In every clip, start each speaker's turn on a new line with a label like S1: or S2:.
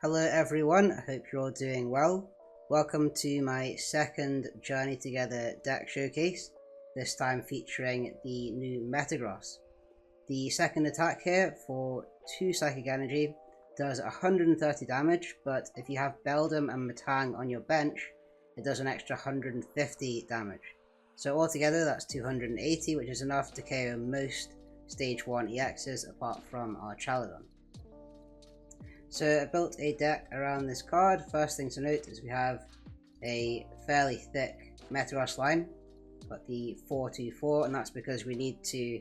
S1: Hello everyone, I hope you're all doing well. Welcome to my second Journey Together deck showcase, this time featuring the new Metagross. The second attack here for 2 Psychic Energy does 130 damage, but if you have Beldum and Metang on your bench, it does an extra 150 damage. So altogether that's 280, which is enough to KO most Stage 1 EXs apart from our Chaladon. So I built a deck around this card. First thing to note is we have a fairly thick Metagross line, got the 4-2-4, and that's because we need to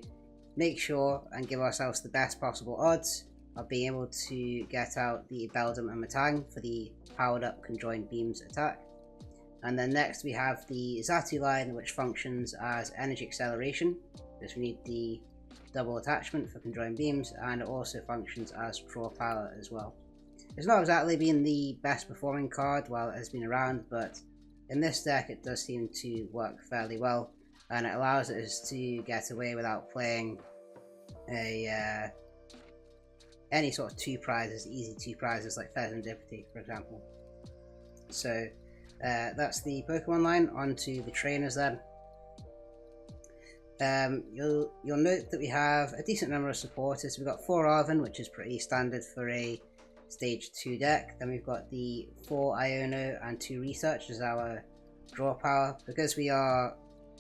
S1: make sure and give ourselves the best possible odds of being able to get out the Beldum and Metang for the powered up conjoined beams attack. And then next we have the Xatu line, which functions as energy acceleration, because we need the double attachment for conjoined beams, and it also functions as draw power as well. It's not exactly been the best performing card while it has been around, but in this deck it does seem to work fairly well, and it allows us to get away without playing any sort of easy two prizes like Serendipity, for example. So that's the Pokemon line. Onto the trainers then. You'll note that we have a decent number of supporters. We've got 4 Arven, which is pretty standard for a Stage 2 deck. Then we've got the 4 Iono and 2 Research as our draw power, because we are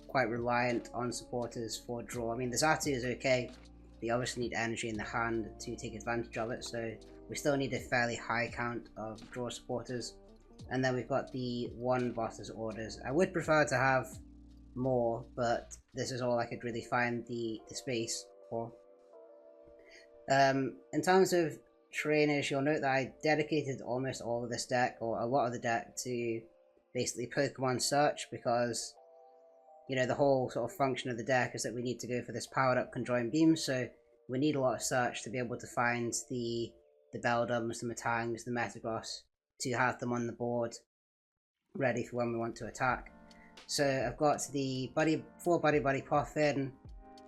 S1: quite reliant on supporters for draw. I mean, the Xatu is okay, but you obviously need energy in the hand to take advantage of it, so we still need a fairly high count of draw supporters. And then we've got the 1 Boss's Orders. I would prefer to have more, but this is all I could really find the space for. In terms of trainers, you'll note that I dedicated almost all of this deck, or a lot of the deck, to basically Pokemon search, because you know the whole sort of function of the deck is that we need to go for this powered up conjoined beam, so we need a lot of search to be able to find the Beldums, the Metangs, the Metagross, to have them on the board ready for when we want to attack. So I've got the 4 Buddy-Buddy Poffin,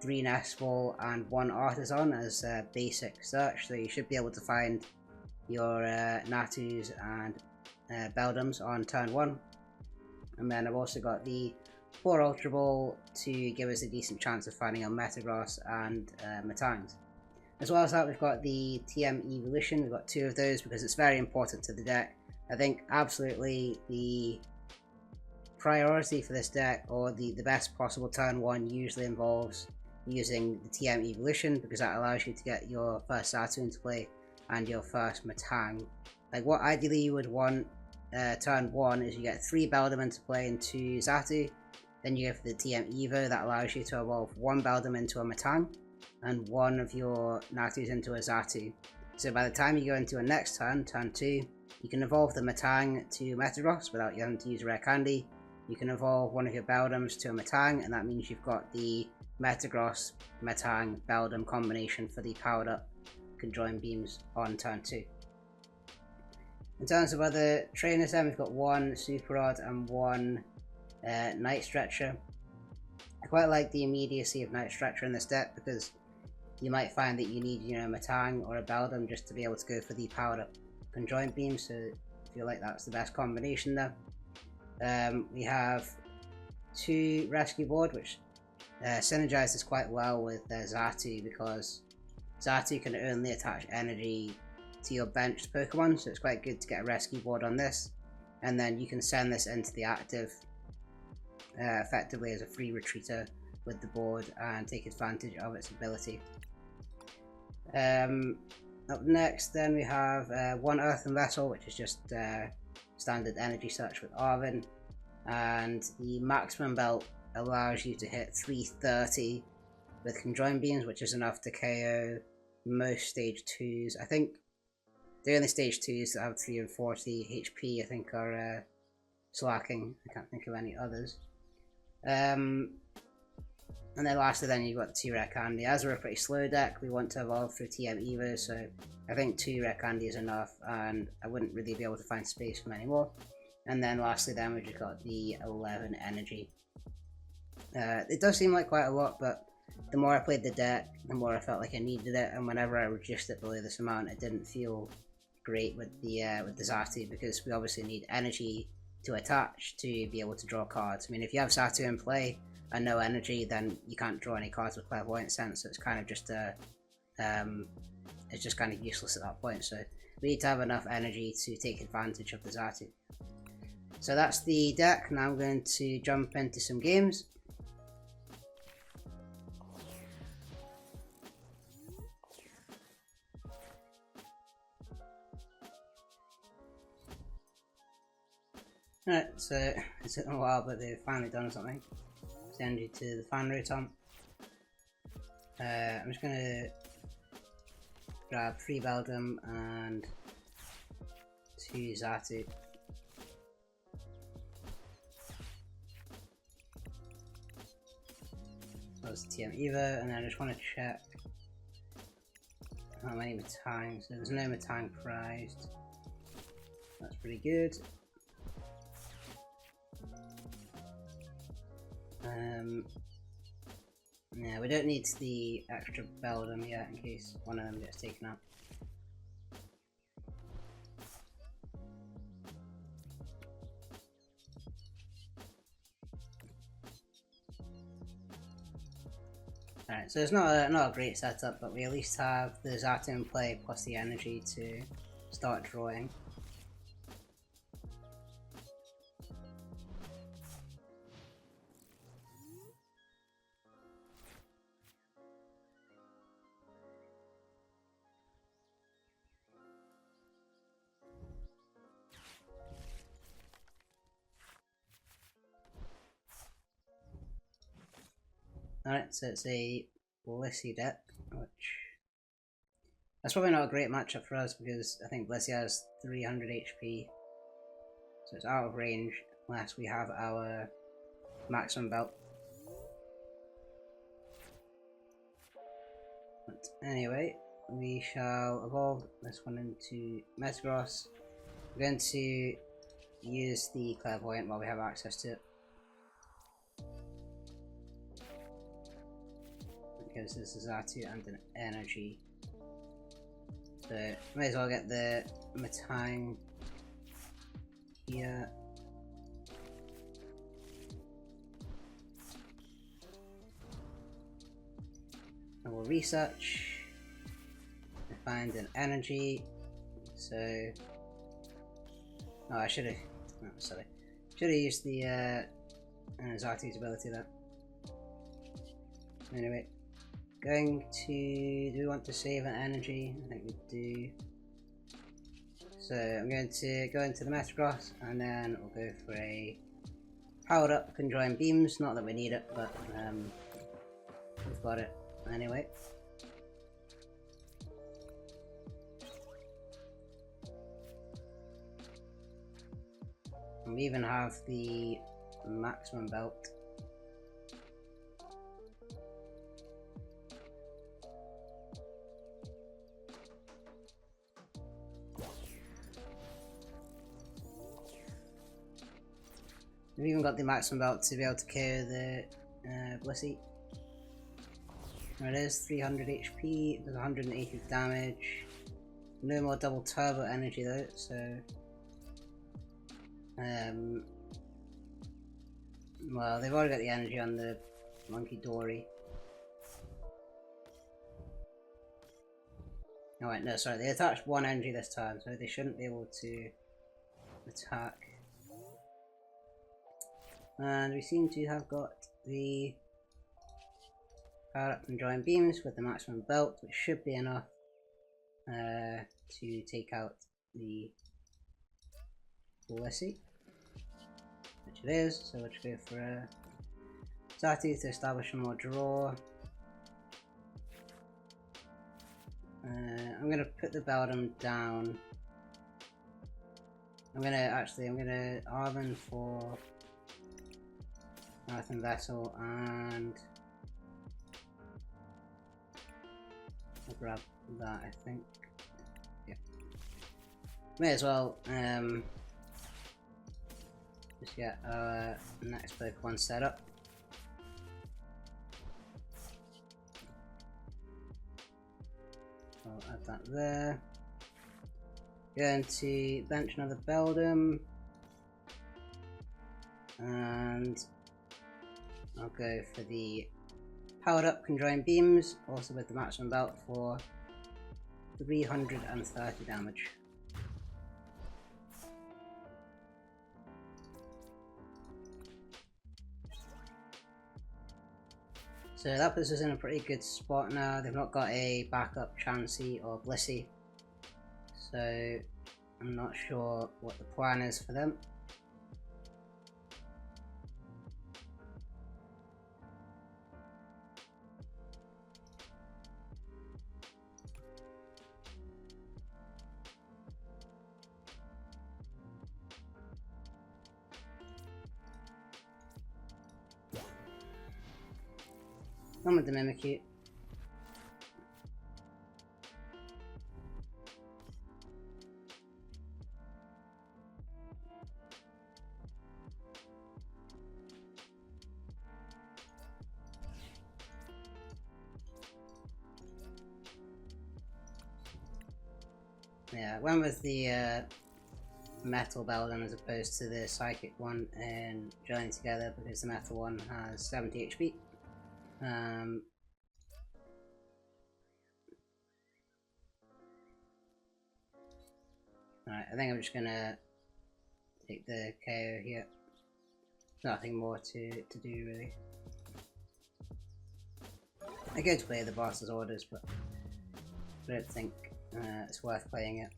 S1: 3 Nest Ball, and 1 Artazon as basic search, so you should be able to find your Natus and Beldums on turn 1. And then I've also got the 4 Ultra Ball to give us a decent chance of finding our Metagross and Metangs. As well as that, we've got the TM Evolution. We've got 2 of those because it's very important to the deck. I think absolutely the priority for this deck, or the best possible turn 1, usually involves using the TM Evolution, because that allows you to get your first Xatu into play and your first Metang. Like, what ideally you would want turn 1 is you get 3 Beldum into play and 2 Xatu, then you go for the TM Evo. That allows you to evolve 1 Beldum into a Metang and 1 of your Natus into a Xatu. So by the time you go into a next turn, turn 2, you can evolve the Metang to Metagross without you having to use Rare Candy. You can evolve 1 of your Beldums to a Metang, and that means you've got the Metagross, Metang, Beldum combination for the powered up conjoined beams on turn 2. In terms of other trainers then, we've got 1 Super Rod and 1 Night Stretcher. I quite like the immediacy of Night Stretcher in this deck, because you might find that you need, you know, a Metang or a Beldum just to be able to go for the powered up conjoined beam, so I feel like that's the best combination there. We have 2 Rescue Board, which synergizes quite well with Xatu, because Xatu can only attach energy to your benched Pokemon, so it's quite good to get a Rescue Board on this, and then you can send this into the active effectively as a free retreater with the board and take advantage of its ability. Up next then we have 1 Earthen Vessel, which is just standard energy search with Arven, and the Maximum Belt allows you to hit 330 with conjoined beams, which is enough to KO most stage 2s. I think the only stage 2s that have 340 HP I think are slacking. I can't think of any others. And then lastly then you've got 2 Rare Candy. As we're a pretty slow deck, we want to evolve through TM Evo, so I think 2 Rare Candy is enough, and I wouldn't really be able to find space for many more. And then lastly then we've just got the 11 energy. It does seem like quite a lot, but the more I played the deck, the more I felt like I needed it, and whenever I reduced it below this amount, it didn't feel great with the Xatu, because we obviously need energy to attach to be able to draw cards. I mean, if you have Xatu in play and no energy, then you can't draw any cards with Clairvoyant Sense, so it's kind of just it's just kind of useless at that point. So we need to have enough energy to take advantage of the Xatu. So that's the deck. Now I'm going to jump into some games. Alright, so it's taken a while, but they've finally done something. Send you to the fan rotom. I'm just gonna grab 3 Beldum and 2 Xatu. That was TM Eva, and then I just want to check how many Metang. So there's no Metang prized. That's pretty good. Yeah, we don't need the extra Beldum yet in case one of them gets taken out. Alright, so it's not a great setup, but we at least have the Xatu in play plus the energy to start drawing. Alright, so it's a Blissey deck, which that's probably not a great matchup for us because I think Blissey has 300 HP, so it's out of range unless we have our Maximum Belt. But anyway, we shall evolve this one into Metagross. We're going to use the Clairvoyant while we have access to it. Because this is Xatu and an energy. So may as well get the Metang here. And we'll research and find an energy. So oh, I should have used the Xatu's ability there. Anyway, do we want to save an energy? I think we do. So I'm going to go into the Metagross and then we'll go for a powered up Conjoin Beams. Not that we need it, but we've got it anyway. And we even have the Maximum Belt. We've even got the Maximum Belt to be able to KO the Blissey. There it is, 300 HP, does 180 damage. No more double turbo energy though, so well, they've already got the energy on the Monkey Dory. Oh wait, no, sorry, they attached 1 energy this time, so they shouldn't be able to attack. And we seem to have got the power up and Conjoin Beams with the Maximum Belt, which should be enough to take out the Blissey, which it is. So we'll just go for a Xatu to establish a more draw. I'm gonna put the Beldum down. I'm gonna Arven for Earthen Vessel, and I'll grab that, I think. Yeah. May as well just get our next Pokemon set up. I'll add that there. Going to bench another Beldum. And I'll go for the powered up conjoined beams, also with the maximum belt for 330 damage. So that puts us in a pretty good spot now. They've not got a backup Chansey or Blissey, so I'm not sure what the plan is for them. One with the Mimikyu. Yeah, went with the metal Beldum as opposed to the psychic one in gelling together because the metal one has 70 HP. Alright, I think I'm just gonna take the KO here. Nothing more to do really. I go to play the boss's orders, but I don't think it's worth playing it.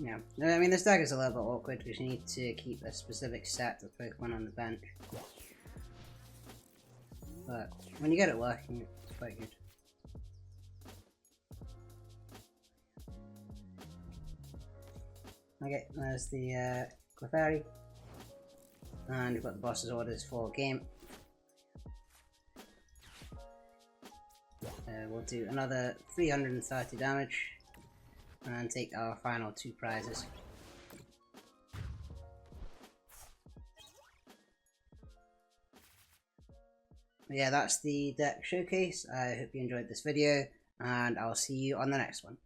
S1: Yeah, I mean this deck is a little bit awkward because you need to keep a specific set of Pokemon on the bench. But when you get it working, it's quite good. Okay, there's the Clefairy. And we've got the boss's orders for game. We'll do another 330 damage. And take our final 2 prizes. Yeah, that's the deck showcase. I hope you enjoyed this video, and I'll see you on the next one.